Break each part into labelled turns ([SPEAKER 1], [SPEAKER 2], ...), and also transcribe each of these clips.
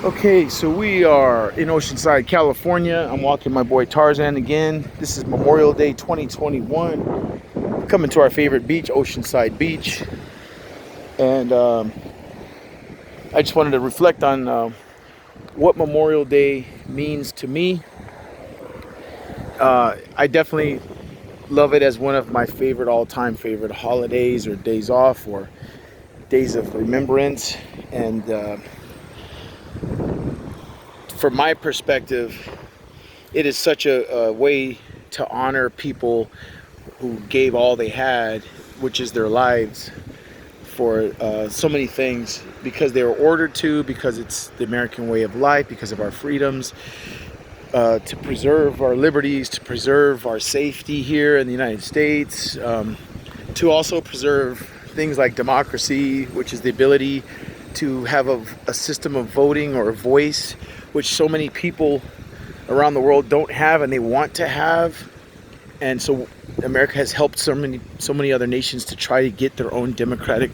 [SPEAKER 1] Okay, so we are in Oceanside, California. I'm walking my boy Tarzan again. This is Memorial Day 2021. Coming to our favorite beach, Oceanside Beach. And I just wanted to reflect on what Memorial Day means to me. I definitely love it as one of my favorite, all-time favorite holidays or days off or days of remembrance. And from my perspective, it is such a way to honor people who gave all they had, which is their lives, for so many things, because they were ordered to, because it's the American way of life, because of our freedoms, to preserve our liberties, to preserve our safety here in the United States, to also preserve things like democracy, which is the ability to have a system of voting or a voice, which so many people around the world don't have and they want to have. And so America has helped so many other nations to try to get their own democratic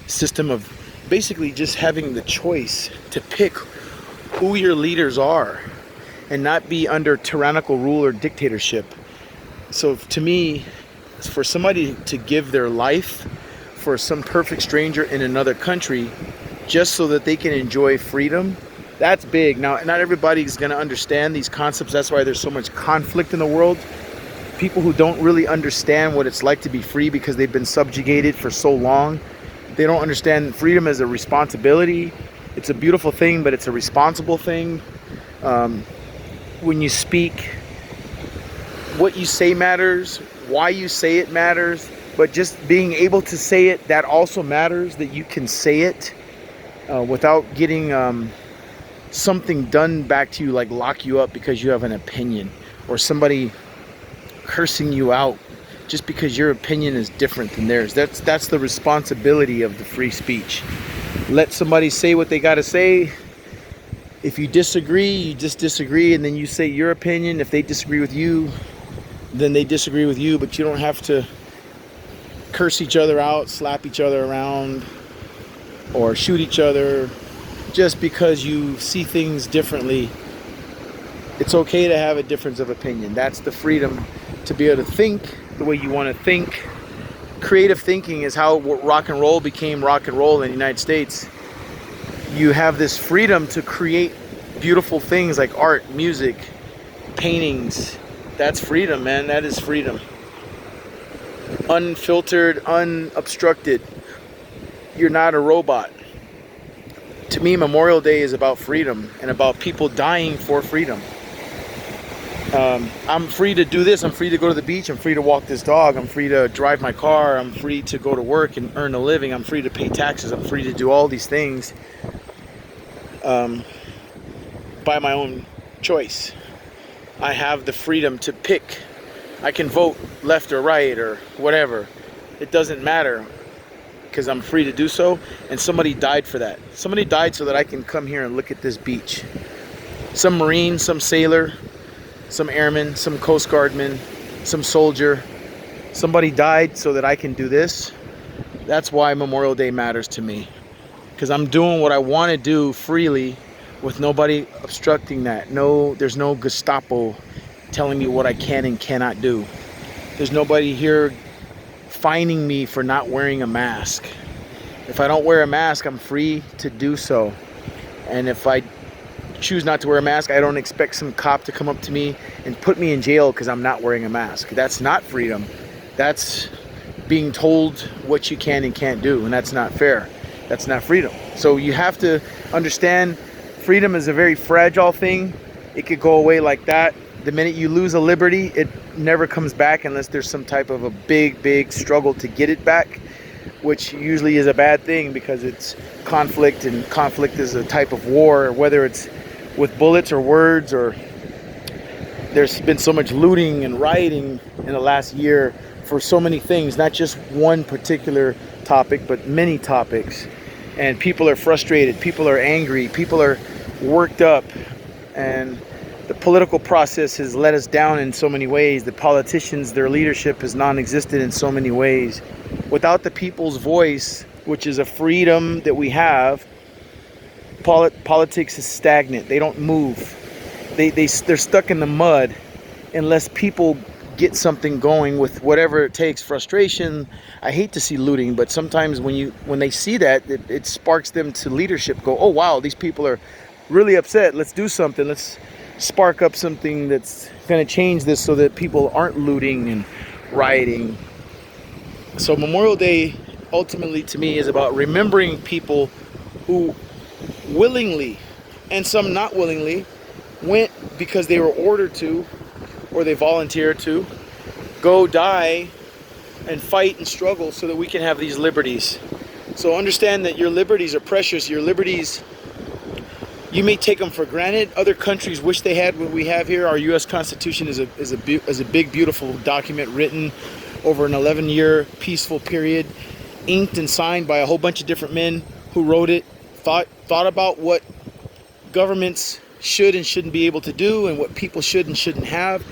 [SPEAKER 1] system of basically just having the choice to pick who your leaders are and not be under tyrannical rule or dictatorship. So to me, for somebody to give their life for some perfect stranger in another country just so that they can enjoy freedom, that's big. Now, not everybody's going to understand these concepts. That's why there's so much conflict in the world. People who don't really understand what it's like to be free because they've been subjugated for so long. They don't understand freedom as a responsibility. It's a beautiful thing, but it's a responsible thing. When you speak, what you say matters, why you say it matters, but just being able to say it, that also matters, that you can say it without getting something done back to you, like lock you up because you have an opinion, or somebody cursing you out just because your opinion is different than theirs. That's the responsibility of the free speech. Let somebody say what they got to say. If you disagree, you just disagree, and then you say your opinion. If they disagree with you, then they disagree with you, but you don't have to curse each other out, slap each other around, or shoot each other just because you see things differently. It's okay to have a difference of opinion. That's the freedom to be able to think the way you want to think. Creative thinking is how rock and roll became rock and roll in the United States. You have this freedom to create beautiful things like art, music, paintings. That's freedom, man. That is freedom. Unfiltered, unobstructed. You're not a robot. To me, Memorial Day is about freedom and about people dying for freedom. I'm free to do this. I'm free to go to the beach. I'm free to walk this dog. I'm free to drive my car. I'm free to go to work and earn a living. I'm free to pay taxes. I'm free to do all these things by my own choice. I have the freedom to pick. I can vote left or right or whatever. It doesn't matter because I'm free to do so. And somebody died for that. Somebody died so that I can come here and look at this beach. Some Marine, some sailor, some airman, some Coast Guardman, some soldier. Somebody died so that I can do this. That's why Memorial Day matters to me. Because I'm doing what I want to do freely with nobody obstructing that. No, there's no Gestapo telling me what I can and cannot do. There's nobody here fining me for not wearing a mask. If I don't wear a mask, I'm free to do so. And if I choose not to wear a mask, I don't expect some cop to come up to me and put me in jail because I'm not wearing a mask. That's not freedom. That's being told what you can and can't do, and that's not fair. That's not freedom. So you have to understand freedom is a very fragile thing. It could go away like that. The minute you lose a liberty, it never comes back unless there's some type of a big struggle to get it back, which usually is a bad thing because it's conflict, and conflict is a type of war, whether it's with bullets or words, or there's been so much looting and rioting in the last year for so many things, not just one particular topic, but many topics. And people are frustrated, people are angry, people are worked up, and the political process has let us down in so many ways. The politicians, their leadership is non-existent in so many ways. Without the people's voice, which is a freedom that we have, Politics is stagnant. They don't move. They're stuck in the mud unless people get something going with whatever it takes. Frustration. I hate to see looting, but sometimes when they see that, it sparks them to leadership. Go, oh wow, these people are really upset. Let's do something. Let's spark up something that's going to change this so that people aren't looting and rioting. So Memorial Day ultimately to me is about remembering people who willingly and some not willingly went because they were ordered to, or they volunteered to go die and fight and struggle so that we can have these liberties. So understand that your liberties are precious. Your liberties, you may take them for granted. Other countries wish they had what we have here. Our U.S. Constitution is a big, beautiful document written over an 11-year peaceful period, inked and signed by a whole bunch of different men who wrote it, thought about what governments should and shouldn't be able to do and what people should and shouldn't have.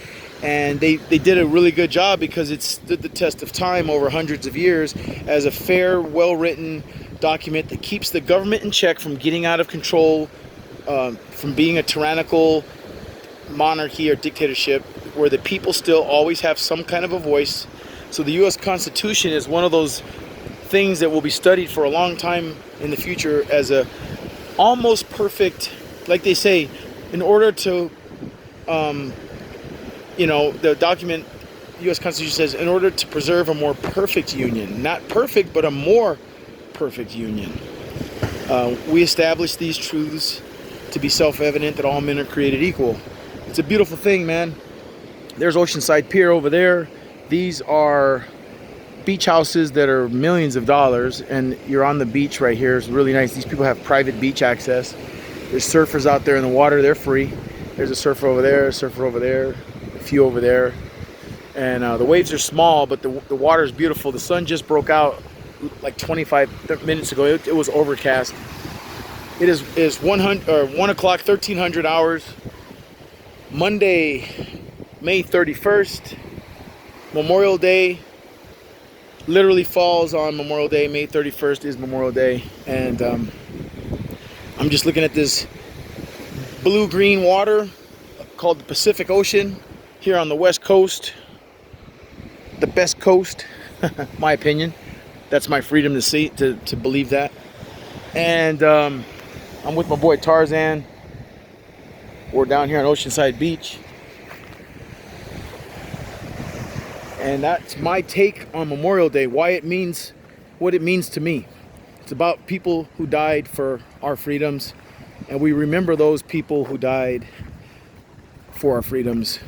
[SPEAKER 1] And they did a really good job because it stood the test of time over hundreds of years as a fair, well-written document that keeps the government in check from getting out of control, from being a tyrannical monarchy or dictatorship, where the people still always have some kind of a voice. So the U.S. Constitution is one of those things that will be studied for a long time in the future as a almost perfect, like they say, in order to, the document, U.S. Constitution says, in order to preserve a more perfect union, not perfect, but a more perfect union. We establish these truths to be self-evident that all men are created equal. It's a beautiful thing, man. There's Oceanside Pier over there. These are beach houses that are millions of dollars, and you're on the beach right here. It's really nice. These people have private beach access. There's surfers out there in the water. They're free. There's a surfer over there, a surfer over there, a few over there. And the waves are small, but the water is beautiful. The sun just broke out like 25 minutes ago. It was overcast. It is 1 o'clock, 1300 hours. Monday, May 31st. Memorial Day literally falls on Memorial Day. May 31st is Memorial Day. And I'm just looking at this blue-green water called the Pacific Ocean here on the West Coast. The best coast, my opinion. That's my freedom to see, to believe that. And I'm with my boy Tarzan. We're down here on Oceanside Beach. And that's my take on Memorial Day, why it means what it means to me. It's about people who died for our freedoms, and we remember those people who died for our freedoms,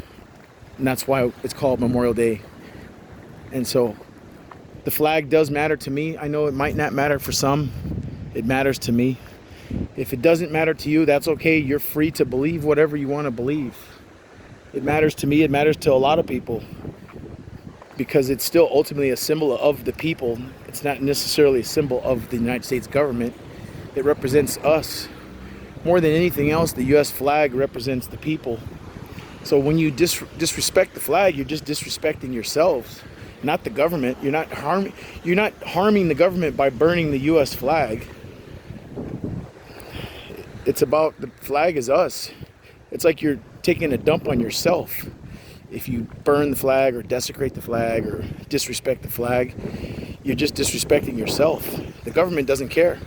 [SPEAKER 1] and that's why it's called Memorial Day. And so the flag does matter to me. I know it might not matter for some. It matters to me. If it doesn't matter to you, that's okay. You're free to believe whatever you want to believe. It matters to me. It matters to a lot of people, because it's still ultimately a symbol of the people. It's not necessarily a symbol of the United States government. It represents us. More than anything else, the U.S. flag represents the people. So when you disrespect the flag, you're just disrespecting yourselves, not the government. You're not harming the government by burning the U.S. flag. It's about, the flag is us. It's like you're taking a dump on yourself. If you burn the flag or desecrate the flag or disrespect the flag, you're just disrespecting yourself. The government doesn't care.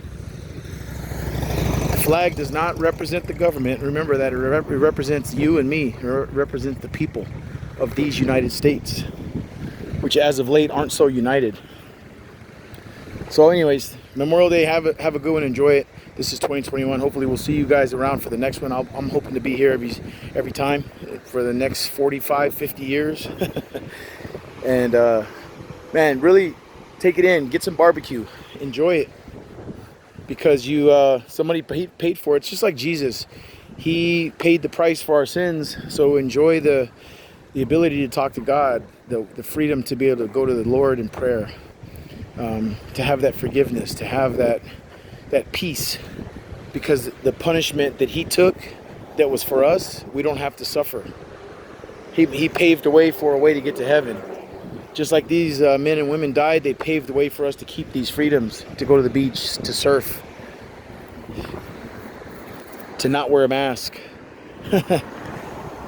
[SPEAKER 1] The flag does not represent the government. Remember that it represents you and me. It represents the people of these United States, which as of late aren't so united. So anyways, Memorial Day, have a good one, enjoy it. This is 2021. Hopefully we'll see you guys around for the next one. I'm hoping to be here every time for the next 45, 50 years. And man, really take it in, get some barbecue, enjoy it, because somebody paid for it. It's just like Jesus. He paid the price for our sins. So enjoy the ability to talk to God, the freedom to be able to go to the Lord in prayer, to have that forgiveness, to have that peace, because the punishment that he took that was for us, we don't have to suffer. He paved the way for a way to get to heaven. Just like these men and women died, they paved the way for us to keep these freedoms, to go to the beach, to surf. to not wear a mask.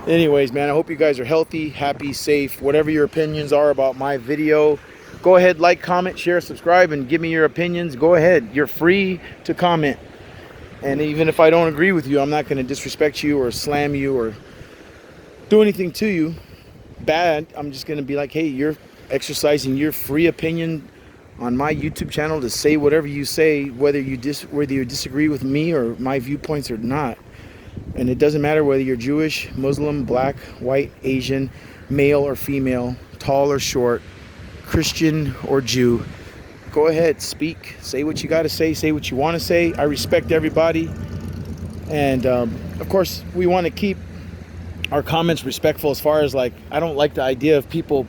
[SPEAKER 1] Anyways, man, I hope you guys are healthy, happy, safe. Whatever your opinions are about my video, go ahead, like, comment, share, subscribe, and give me your opinions. Go ahead. You're free to comment. And even if I don't agree with you, I'm not going to disrespect you or slam you or do anything to you bad. I'm just going to be like, hey, you're exercising your free opinion on my YouTube channel to say whatever you say, whether you disagree with me or my viewpoints or not. And it doesn't matter whether you're Jewish, Muslim, black, white, Asian, male or female, tall or short, Christian or Jew. Go ahead, speak, say what you got to say what you want to say. I respect everybody. And of course, we want to keep our comments respectful as far as, like, I don't like the idea of people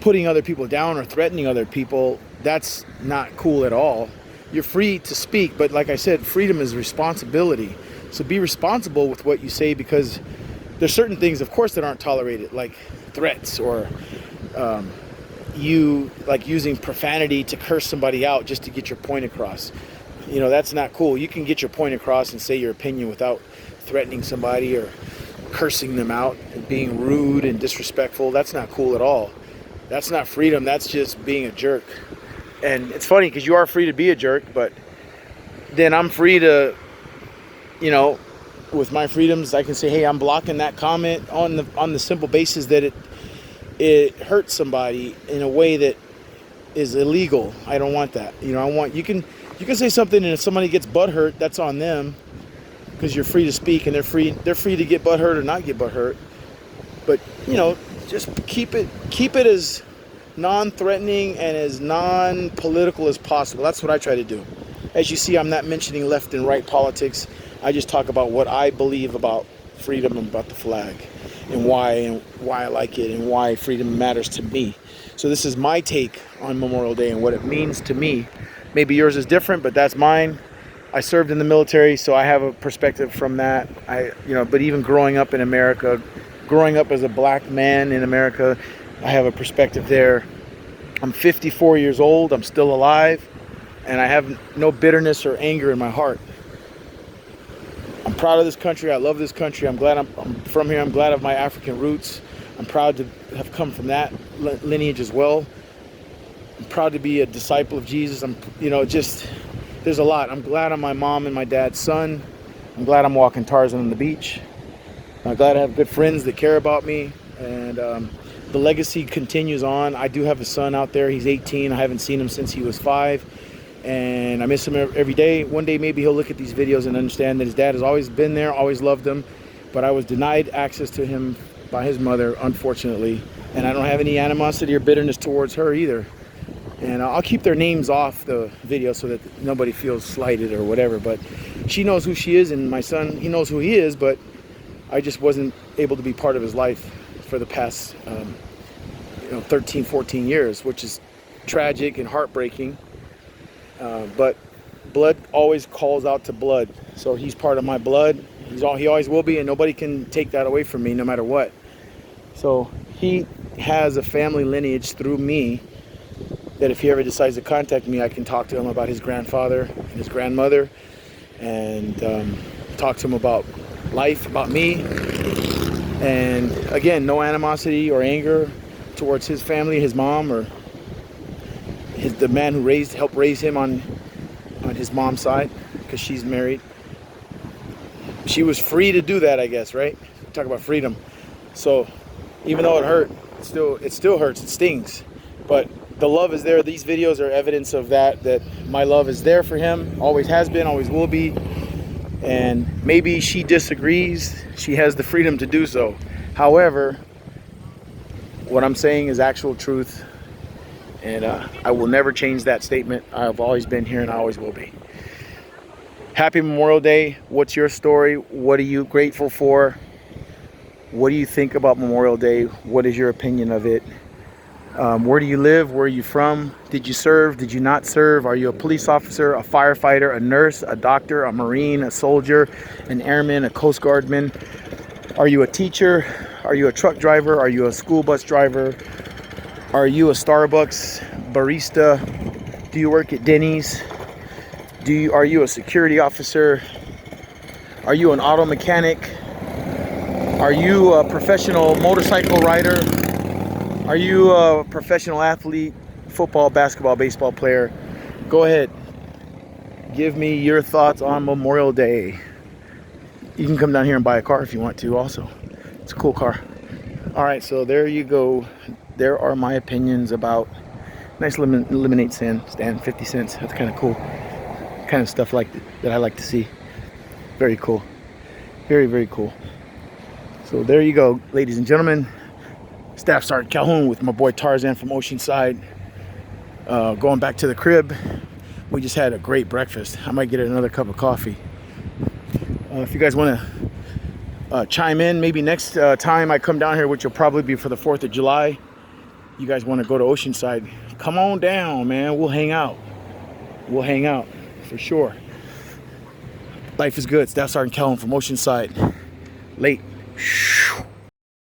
[SPEAKER 1] putting other people down or threatening other people. That's not cool at all. You're free to speak, but like I said, freedom is responsibility. So be responsible with what you say, because there's certain things, of course, that aren't tolerated, like threats or you like using profanity to curse somebody out just to get your point across. You know, that's not cool. You can get your point across and say your opinion without threatening somebody or cursing them out and being rude and disrespectful. That's not cool at all. That's not freedom. That's just being a jerk. And it's funny because you are free to be a jerk, but then I'm free to, you know, with my freedoms, I can say, hey, I'm blocking that comment on the simple basis that it hurts somebody in a way that is illegal. I don't want that. You know, you can say something, and if somebody gets butthurt, that's on them, because you're free to speak, and they're free to get butthurt or not get butthurt. But, you know, just keep it as non-threatening and as non-political as possible. That's what I try to do. As you see, I'm not mentioning left and right politics. I just talk about what I believe about freedom and about the flag and why I like it and why freedom matters to me. So this is my take on Memorial Day and what it means to me. Maybe yours is different, but that's mine. I served in the military, so I have a perspective from that. But even growing up in America, growing up as a black man in America, I have a perspective there. I'm 54 years old. I'm still alive, and I have no bitterness or anger in my heart. I'm proud of this country. I love this country. I'm glad I'm from here. I'm glad of my African roots. I'm proud to have come from that lineage as well. I'm proud to be a disciple of Jesus. There's a lot. I'm glad I'm my mom and my dad's son. I'm glad I'm walking Tarzan on the beach. I'm glad I have good friends that care about me. And the legacy continues on. I do have a son out there. He's 18. I haven't seen him since he was 5. And I miss him every day. One day maybe he'll look at these videos and understand that his dad has always been there, always loved him. But I was denied access to him by his mother, unfortunately. And I don't have any animosity or bitterness towards her either. And I'll keep their names off the video so that nobody feels slighted or whatever. But she knows who she is, and my son, he knows who he is, but I just wasn't able to be part of his life for the past 13, 14 years, which is tragic and heartbreaking. But blood always calls out to blood. So he's part of my blood. He always will be, and nobody can take that away from me no matter what. So he has a family lineage through me that if he ever decides to contact me, I can talk to him about his grandfather and his grandmother, and talk to him about life, about me. And again, no animosity or anger towards his family, his mom, or the man who helped raise him on his mom's side, because she's married. She was free to do that, I guess, right? Talk about freedom. So even though it hurt, it still hurts, it stings. But the love is there. These videos are evidence of that my love is there for him, always has been, always will be. And maybe she disagrees. She has the freedom to do so. However, what I'm saying is actual truth. And I will never change that statement. I've always been here and I always will be. Happy Memorial Day. What's your story? What are you grateful for? What do you think about Memorial Day? What is your opinion of it? Where do you live? Where are you from? Did you serve? Did you not serve? Are you a police officer, a firefighter, a nurse, a doctor, a Marine, a soldier, an airman, a Coast Guardman? Are you a teacher? Are you a truck driver? Are you a school bus driver? Are you a Starbucks barista? Do you work at Denny's? Are you a security officer? Are you an auto mechanic? Are you a professional motorcycle rider? Are you a professional athlete, football, basketball, baseball player? Go ahead. Give me your thoughts on Memorial Day. You can come down here and buy a car if you want to also. It's a cool car. All right, so there you go. There are my opinions about nice lemonade stand, 50 cents. That's kind of cool. Kind of stuff like that I like to see. Very cool. Very, very cool. So there you go, ladies and gentlemen. Staff Sergeant Calhoun with my boy Tarzan from Oceanside. Going back to the crib. We just had a great breakfast. I might get another cup of coffee. If you guys want to chime in, maybe next time I come down here, which will probably be for the 4th of July, you guys want to go to Oceanside, come on down, man. We'll hang out. We'll hang out for sure. Life is good. Staff Sergeant Calhoun from Oceanside. Late.